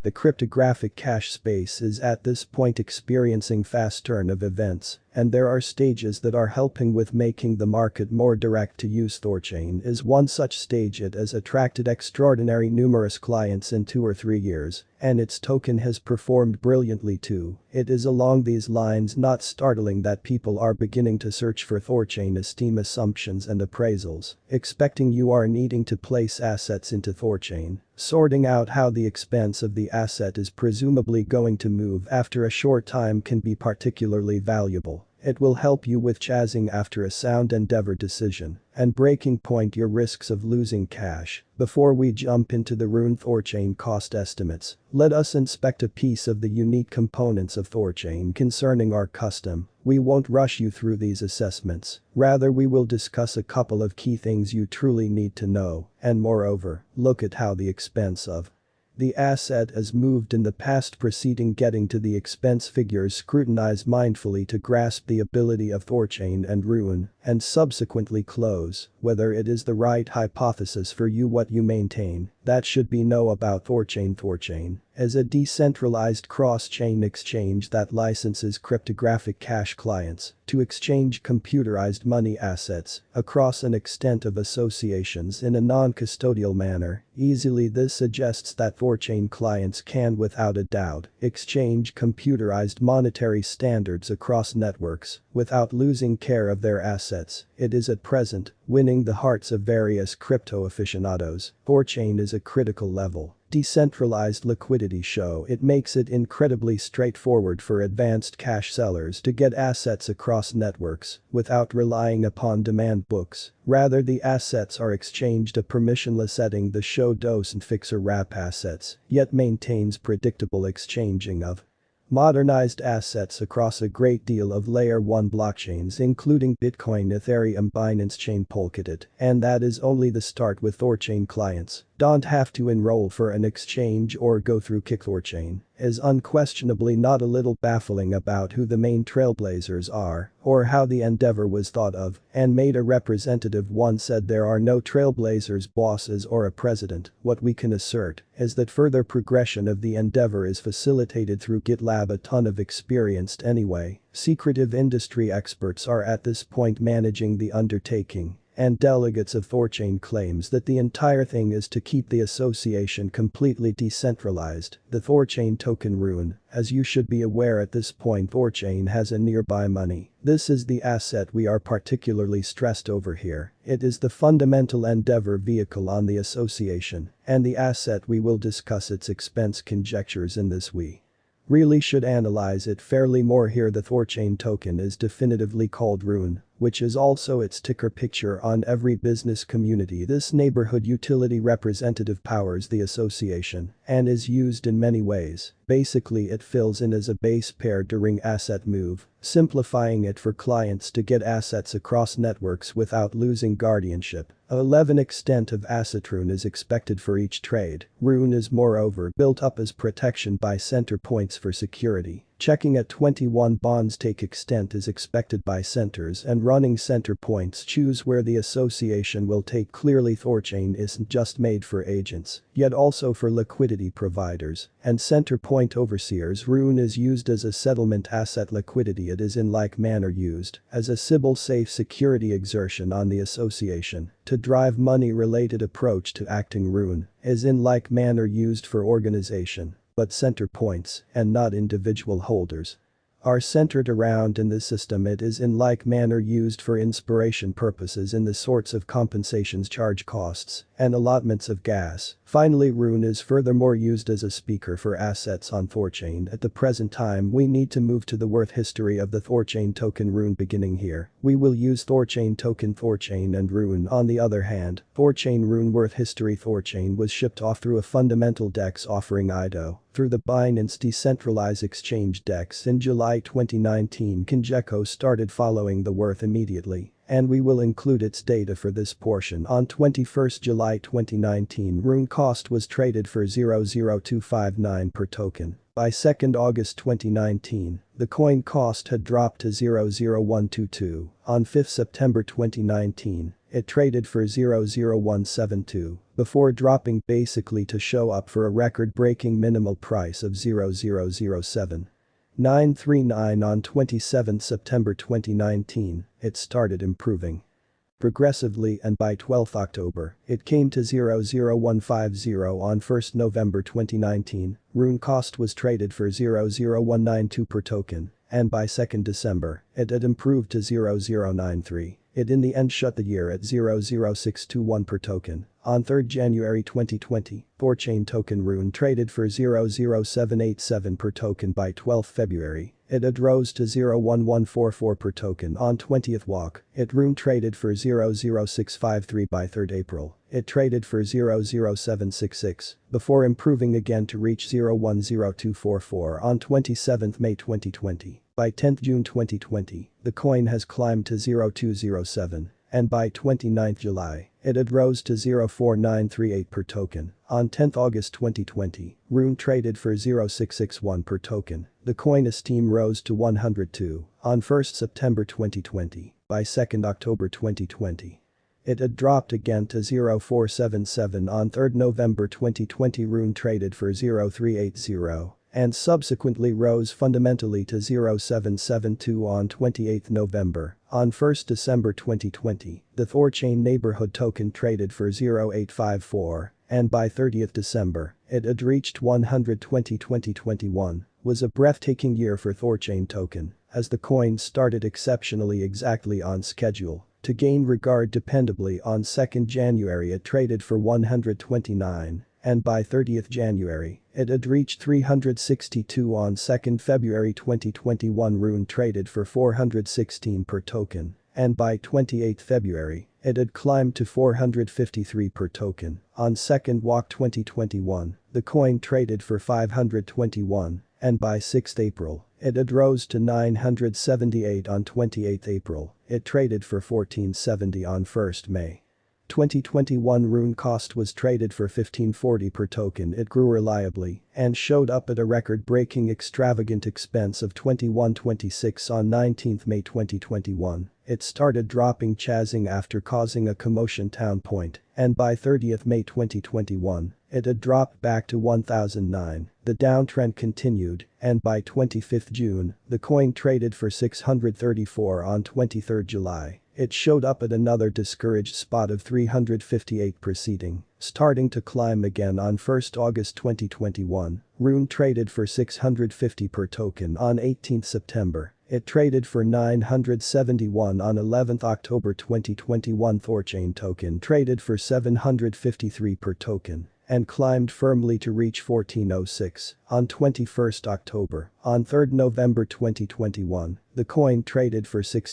The cryptographic cash space is at this point experiencing fast turn of events, and there are stages that are helping with making the market more direct to use. Thorchain is one such stage. It has attracted extraordinary numerous clients in 2 or 3 years, and its token has performed brilliantly too. It is along these lines not startling that people are beginning to search for Thorchain esteem assumptions and appraisals, expecting you are needing to place assets into Thorchain. Sorting out how the expense of the asset is presumably going to move after a short time can be particularly valuable. It will help you with chasing after a sound endeavor decision and breaking point your risks of losing cash. Before we jump into the Rune Thorchain cost estimates, let us inspect a piece of the unique components of Thorchain concerning our custom. We won't rush you through these assessments, rather we will discuss a couple of key things you truly need to know, and moreover, look at how the expense of the asset has moved in the past. Preceding getting to the expense figures, scrutinize mindfully to grasp the ability of Thorchain and Rune, and subsequently close whether it is the right hypothesis for you. What you maintain that should be know about Thorchain. Thorchain is a decentralized cross-chain exchange that licenses cryptographic cash clients to exchange computerized money assets across an extent of associations in a non-custodial manner. Easily, this suggests that Thorchain clients can without a doubt exchange computerized monetary standards across networks without losing care of their assets. It is at present winning the hearts of various crypto aficionados. Thorchain is a critical level decentralized liquidity show. It makes it incredibly straightforward for advanced cash sellers to get assets across networks without relying upon demand books. Rather, the assets are exchanged a permissionless setting. The show doesn't fix or wrap assets, yet maintains predictable exchanging of modernized assets across a great deal of layer 1 blockchains including Bitcoin, Ethereum, Binance Chain, Polkadot, and that is only the start. With Thorchain clients don't have to enroll for an exchange or go through Kick. Thorchain is unquestionably not a little baffling about who the main trailblazers are or how the endeavor was thought of and made. A representative once said there are no trailblazers, bosses, or a president. What we can assert is that further progression of the endeavor is facilitated through GitLab. A ton of experienced anyway, secretive industry experts are at this point managing the undertaking. And delegates of Thorchain claims that the entire thing is to keep the association completely decentralized. The Thorchain token Rune, as you should be aware at this point, Thorchain has a nearby money. This is the asset we are particularly stressed over here. It is the fundamental endeavor vehicle on the association, and the asset we will discuss its expense conjectures in this. We really should analyze it fairly more here. The Thorchain token is definitively called Rune, which is also its ticker picture on every business community. This neighborhood utility representative powers the association and is used in many ways. Basically, it fills in as a base pair during asset move, simplifying it for clients to get assets across networks without losing guardianship. 11 extent of asset Rune is expected for each trade. Rune is moreover built up as protection by center points for security. Checking at 21 bonds take extent is expected by centers and running center points choose where the association will take. Clearly, Thorchain isn't just made for agents, yet also for liquidity providers and center point overseers. Rune is used as a settlement asset liquidity. It is in like manner used as a Sybil safe security exertion on the association to drive money related approach to acting. Rune is in like manner used for organization, but center points, and not individual holders, are centered around in the system. It is in like manner used for inspiration purposes in the sorts of compensations, charge costs, and allotments of gas. Finally, Rune is furthermore used as a speaker for assets on Thorchain. At the present time, we need to move to the worth history of the Thorchain token Rune. Beginning here, we will use Thorchain token Thorchain and Rune. On the other hand, Thorchain Rune worth history. Thorchain was shipped off through a fundamental DEX offering IDO through the Binance Decentralized Exchange DEX in July 2019. Congeco started following the worth immediately, and we will include its data for this portion. On 21st July 2019, Rune cost was traded for 0.0259 per token. By 2nd August 2019, the coin cost had dropped to 0.0122. On 5th September 2019, it traded for 0.0172. before dropping basically to show up for a record-breaking minimal price of 0.007. 939 on 27 September 2019, it started improving progressively, and by 12 October, it came to 0.00150 on 1 November 2019, Rune cost was traded for 0.00192 per token, and by 2 December, it had improved to 0.093. It in the end shut the year at 0.00621 per token. On 3 January 2020, Thorchain token Rune traded for 0.00787 per token. By 12 February, it had rose to 0.1144 per token. On 20th walk, it Rune traded for 0.0653. By 3 April, it traded for 0.0766, before improving again to reach 0.10244 on 27 May 2020. By 10 June 2020, the coin has climbed to 0.207, and by 29 July, it had rose to 0.4938 per token. On 10 August 2020, Rune traded for 0.661 per token. The coin esteem rose to 102 on 1 September 2020. By 2 October 2020, it had dropped again to 0.477 on 3 November 2020. Rune traded for 0.380 and subsequently rose fundamentally to 0.772 on 28 November. On 1 December 2020, the Thorchain neighborhood token traded for 0.854, and by 30 December, it had reached 120. 2021 was a breathtaking year for Thorchain token, as the coin started exceptionally exactly on schedule to gain regard dependably. On 2 January it traded for 129. And by 30th January, it had reached 362. On 2 February 2021, Rune traded for 416 per token, and by 28 February, it had climbed to 453 per token. On 2nd walk 2021, the coin traded for 521, and by 6th April, it had rose to 978. On 28th April, it traded for 1470. On 1st May 2021, Rune cost was traded for 1540 per token. It grew reliably and showed up at a record-breaking extravagant expense of 2126. On 19 May 2021, it started dropping chasing after causing a commotion town point, and by 30 May 2021, it had dropped back to 1009. The downtrend continued, and by 25 June, the coin traded for 634. On 23 July, it showed up at another discouraged spot of 358 preceding, starting to climb again. On 1 August 2021, Rune traded for 650 per token. On 18 September, it traded for 971. On 11 October 2021, Thorchain token traded for 753 per token and climbed firmly to reach 1406 on 21 October. On 3 November 2021, the coin traded for 16